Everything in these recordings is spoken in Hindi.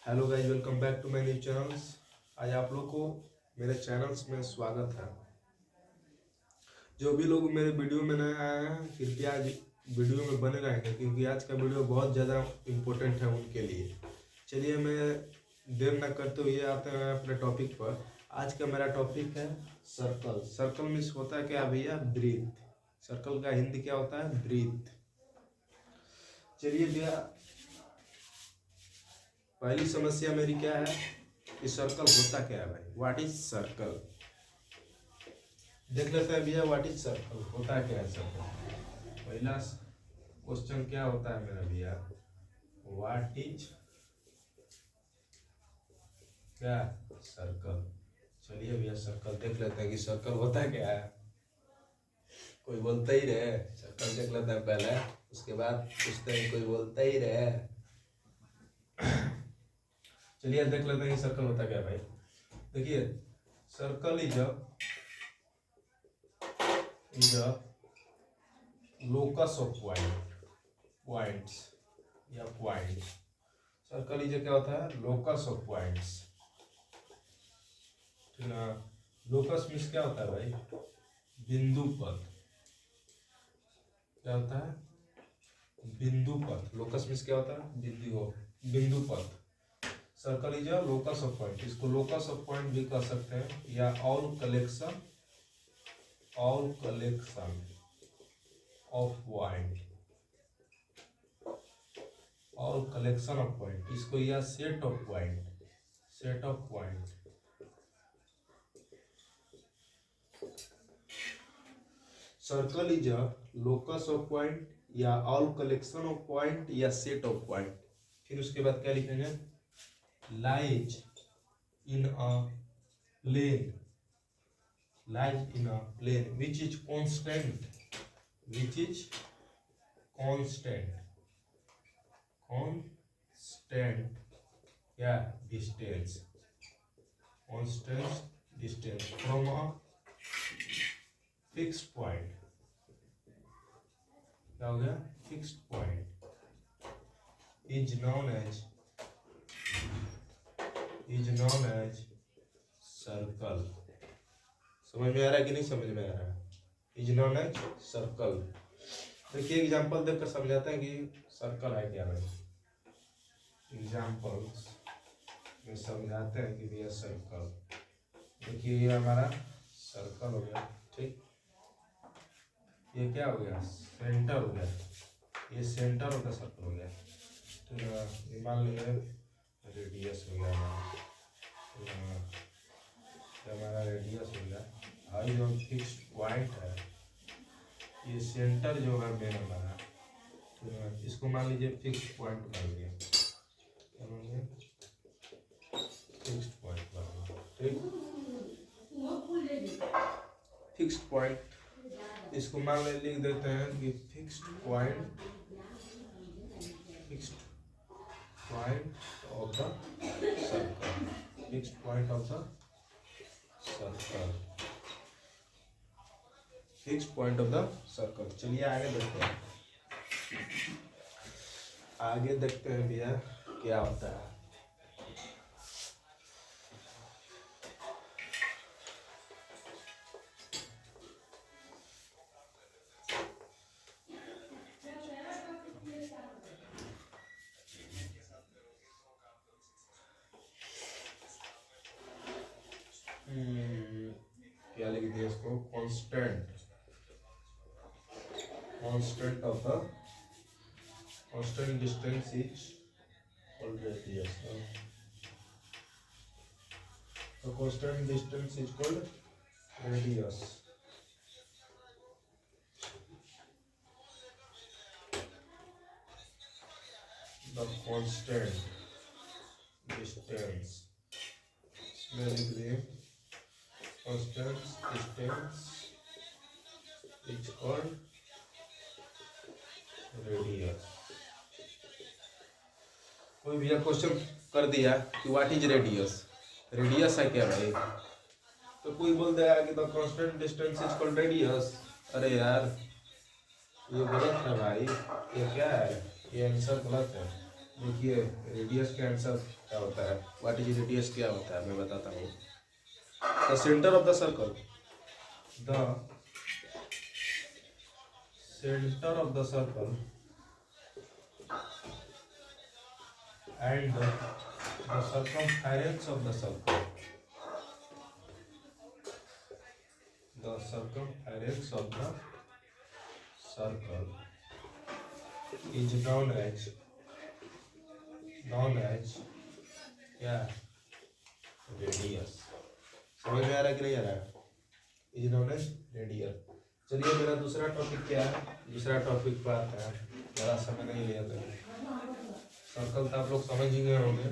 Hello guys, welcome back to my new channels. आज आप लोग को मेरे चैनल्स में स्वागत है। जो भी लोग मेरे वीडियो में नए आए हैं कृपया आज वीडियो में बने रहेंगे क्योंकि आज का वीडियो बहुत ज़्यादा इम्पोर्टेंट है उनके लिए। चलिए मैं देर न करते हुए आते हैं अपने टॉपिक पर। आज का मेरा टॉपिक है सर्कल। सर्कल मीन्स होता है क्या भैया? ब्रीथ। सर्कल का हिंदी क्या होता है? ब्रीथ। चलिए भैया, पहली समस्या मेरी क्या है कि सर्कल होता क्या है भाई? What is circle? देख लेते हैं भैया, व्हाट इज सर्कल, होता क्या है सर्कल। पहला क्वेश्चन क्या होता है मेरा भैया? व्हाट इज क्या सर्कल। चलिए भैया सर्कल देख लेते हैं कि सर्कल होता क्या है। कोई बोलता ही रहे, सर्कल देख लेते हैं पहले, उसके बाद पूछते हैं। कोई बोलता ही रहे। चलिए देख लेते हैं कि सर्कल होता क्या है भाई। देखिए, circle is a locus of points या पॉइंट। सर्कल इज क्या होता है? Locus of points. ठीक ना? लोकस मीन्स क्या होता है भाई? बिंदु पथ। क्या होता है? बिंदु पथ। लोकस मीन्स क्या होता है? बिंदु पथ। Circle is a locus of point. इसको लोकस ऑफ पॉइंट भी कह सकते हैं या all collection of point, all collection of point. इसको या set of point. Circle is a locus of point या ऑल कलेक्शन ऑफ पॉइंट या सेट ऑफ पॉइंट। फिर उसके बाद क्या लिखेंगे? Lies in a plane, lies in a plane which is constant, constant या distance, constant distance from a fixed point. क्या हो गया? Fixed point is known as circle. समझ में आ रहा है कि नहीं समझ में आ रहा है? Is known as circle. देखिए एग्जांपल देखकर समझाते हैं कि सर्कल है क्या भाई। एग्जांपल्स में समझाते हैं कि भैया सर्कल। देखिए ये हमारा सर्कल हो गया, ठीक। ये क्या हो गया? सेंटर हो गया। ये सेंटर ऑफ द सर्कल हो गया। तो ये मान लीजिए रेडियस हो गया हमारा। हमारा रेडियस हो गया। और जो फिक्स्ड पॉइंट है, ये सेंटर जो है मेन हमारा, तो इसको मान लीजिए फिक्स्ड पॉइंट मान लिया। क्या मान लिया? फिक्स्ड पॉइंट मान लिया, ठीक। फिक्स्ड पॉइंट, इसको मान लिख देते हैं कि fixed point of the circle, fixed point of the circle, fixed point of the circle. चलिए आगे देखते हैं, आगे देखते हैं भैया क्या होता है। क्या लिख दिया इसको? Constant of the constant distance is called radius. The constant distance is called radius. The constant distance, इसमें लिख दिए constant distance is called radius. कोई भैया क्वेश्चन कर दिया कि व्हाट इज रेडियस, रेडियस है क्या भाई? तो कोई बोल देगा कि the constant distance is called radius. अरे यार ये गलत है भाई, ये क्या है? ये आंसर गलत है। देखिए रेडियस का आंसर क्या होता है, व्हाट इज रेडियस क्या होता है मैं बताता हूँ। The centre of the circle, the centre of the circle and the circumference of the circle, the circumference of the circle is known as क्या, रेडियस। समझ में आ रहा है कि नहीं आ रहा है, इज नोन एज रेडियस। चलिए मेरा दूसरा टॉपिक क्या है, दूसरा टॉपिक पर आता है, ज़्यादा समय नहीं लिया था। सर्कल तो आप लोग समझ ही गए होंगे।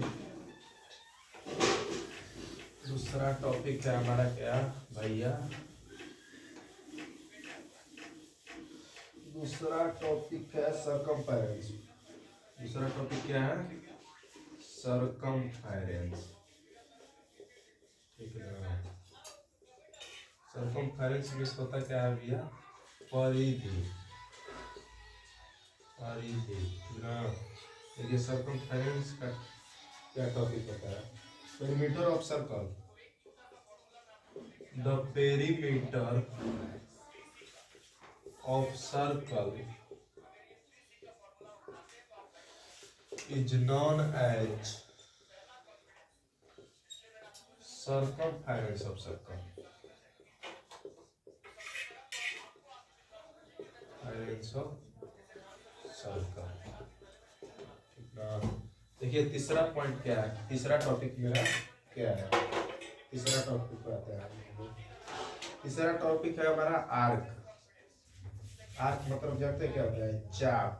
दूसरा टॉपिक है हमारा क्या भैया, दूसरा टॉपिक है सर्कमफेरेंस। दूसरा टॉपिक क्या है, सर्कमफेरेंस। ठीक है, सर्कमफेरेंस में होता क्या है भैया, परिधि, परिधि ना। देखिए सर्कमफेरेंस का क्या टॉपिक होता है, perimeter of circle, the perimeter of circle is known as circumference of circle, circumference of circle। देखिए तीसरा पॉइंट क्या है, तीसरा टॉपिक मेरा क्या है, तीसरा टॉपिक पे आता है। तीसरा टॉपिक है हमारा आर्क। आर्क मतलब जानते क्या होता है, चाप।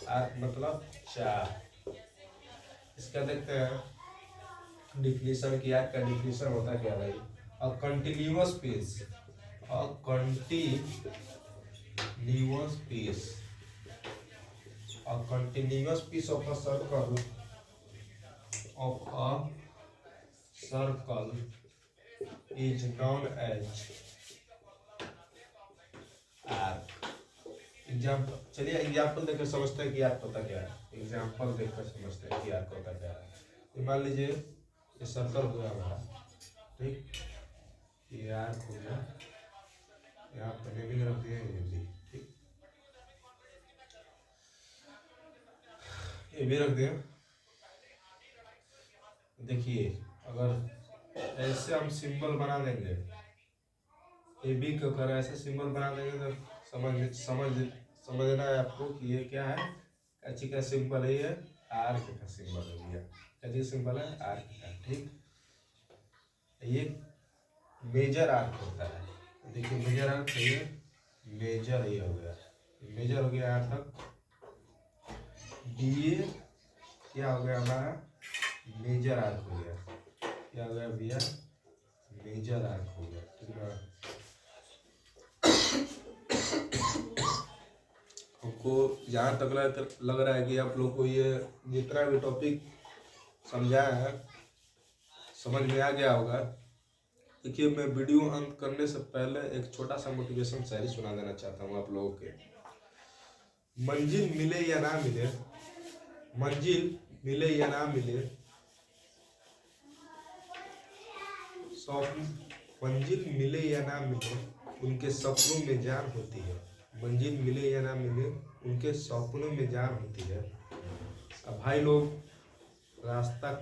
आर्क मतलब चाप। इसका देखते हैं डिफिनीशन की। आर्क का डिफिनीशन होता क्या भाई, a continuous piece, a continuous piece, a continuous piece of a circle, of a circle is known as arc। Example, चलिए एग्जाम्पल देखकर समझते हैं कि आर्क होता क्या है। एग्जाम्पल देखकर समझते हैं कि आर्क होता क्या है। मान लीजिए ये सर्कल हो गया हमारा, ठीक, ये आर्क हो गया, यहाँ पर नेमिंग रख दिया, ये भी ठीक, ये भी रख दिया। देखिए अगर ऐसे हम सिंबल बना देंगे, ए बी को कर ऐसे सिंबल बना देंगे तो समझना है आपको कि ये क्या है, अच्छी का सिंबल है, ये आर्क का सिंबल है भैया। अच्छी सिंबल है आर्क का, ठीक। ये मेजर आर्क होता है, देखिए मेजर आर्क है ये, मेजर ये हो गया, मेजर हो गया यहाँ तक। ये क्या हो गया हमारा, मेजर आर्क हो गया। क्या हो गया भैया, मेजर आर्क हो गया, ठीक है। हमको जहाँ तक लग रहा है कि आप लोग को ये जितना भी टॉपिक समझाया है समझ में आ गया होगा। देखिए मैं वीडियो अंत करने से पहले एक छोटा सा मोटिवेशन शायरी सुना देना चाहता हूँ आप लोगों के। मंजिल मिले या ना मिले, मंजिल मिले या ना मिले, मंजिल मिले या ना मिले उनके सपनों में जान होती है। मंजिल मिले या ना मिले उनके सपनों में जान होती है। अब भाई लोग, रास्ता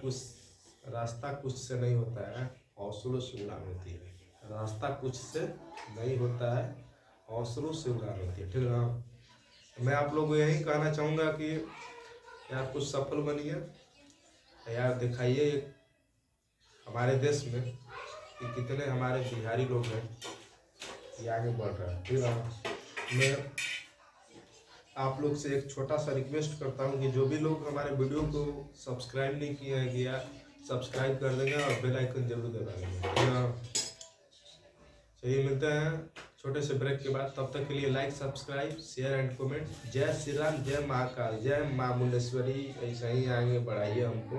कुछ से नहीं होता है, हौसलों से उड़ान होती है। रास्ता कुछ से नहीं होता है, हौसलों से उड़ान होती है, ठीक है ना। मैं आप लोगों को यही कहना चाहूँगा कि यार कुछ सफल बनिए यार, दिखाइए हमारे देश में कि कितने हमारे बिहारी लोग हैं ये आगे बढ़ रहा है, ठीक है। मैं आप लोग से एक छोटा सा रिक्वेस्ट करता हूँ कि जो भी लोग हमारे वीडियो को सब्सक्राइब नहीं किए हैं कि यार सब्सक्राइब कर देंगे और बेल आइकन जरूर दबा देंगे। चलिए मिलते हैं छोटे से ब्रेक के बाद, तब तक के लिए like subscribe share and comment. जय श्री राम, जय महाकाल, जय माँ मुंडेश्वरी। ऐसा ही आगे बढ़ाइए हमको,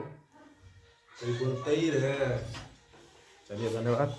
बोलते ही रहे। चलिए धन्यवाद।